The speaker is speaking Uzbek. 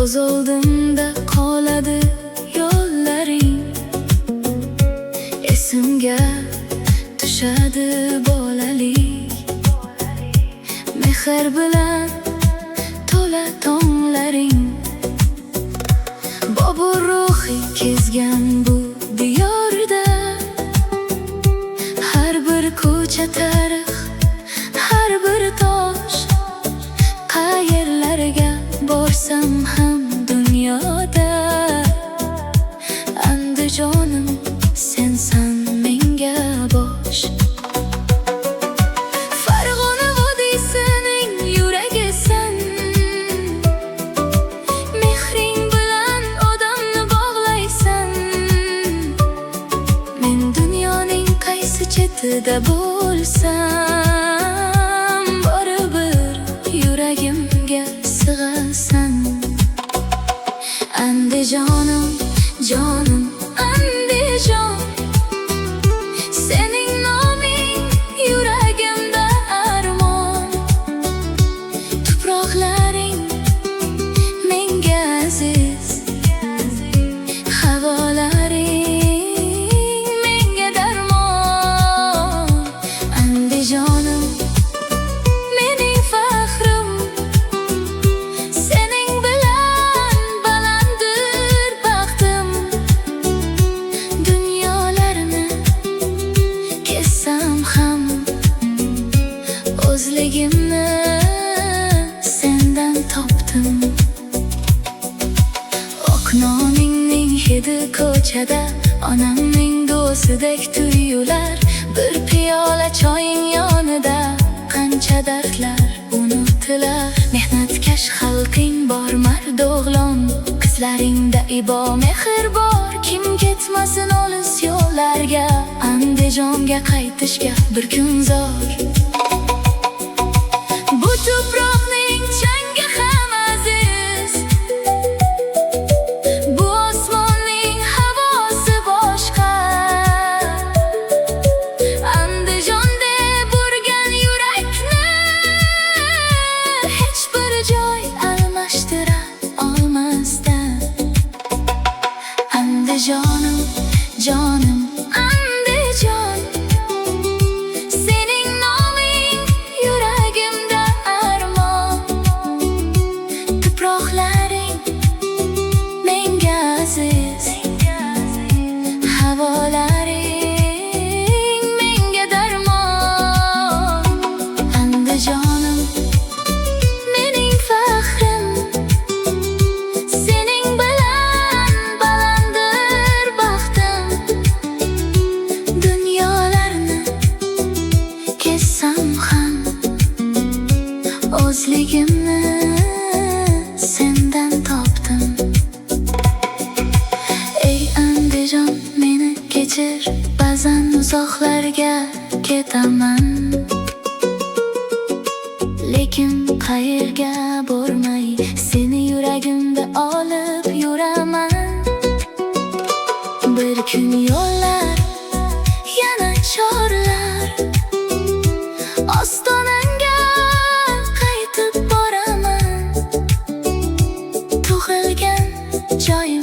ko'z oldimda qoladi yo'llaring. Esimga tushadi bolalik, mehr bilan to'la tonglaring. Bobur ruhi kezgan bu diyorda, har bir ko'cha tarix, har bir tosh. Qayerlarga borsam ham dunyoda, Andijonim sensan menga bosh. Farg'ona vodiysining yuragisan, mehring bilan odamni bog'laysan. Men dunyoning qaysi chetida bo'lsam, baribir yuragimga sig'asan. Andijonim, jonim, Andijon, sening noming yuragimda armon. Tuproqlaring menga aziz, havolaring menga darmon. Andijonim mening faxrim, sening bilan balanddir baxtim. Dunyolarni kezsam ham, o'zligimni sendan topdim. Oq noningning hidi ko'chada, onamning do'stidek tuyular. Bir piyola choying yonida, qancha dardlar unutilar. Mehnatkash xalqing bor, mard o'g'lon, qizlaringda ibo mehr bor. Kim ketmasin olis yo'llarga, Andijonga qaytishga bir kun zor. Bu tuproqning changi ham aziz, bu osmonning havosi boshqa. Andijon deb urgan yurakni hech bir joy almashtira olmasdan. Andijonim, jonim, Andijon, sening noming yuragimda armon. Tuproqlaring menga aziz, havolaring menga darmon. Andijonim mening faxrim, sening bilan balanddir baxtim. Dunyolarni kezsam ham, o'zligimni sendan topdim. Ey Andijon, meni kechir, ba'zan uzoqlarga ketaman. Lekin qayerga bormay, seni yuragimda olib yuraman. Bir kun yo'llar yana chorlar, ostonangga qaytib boraman. Tug'ilgan joyim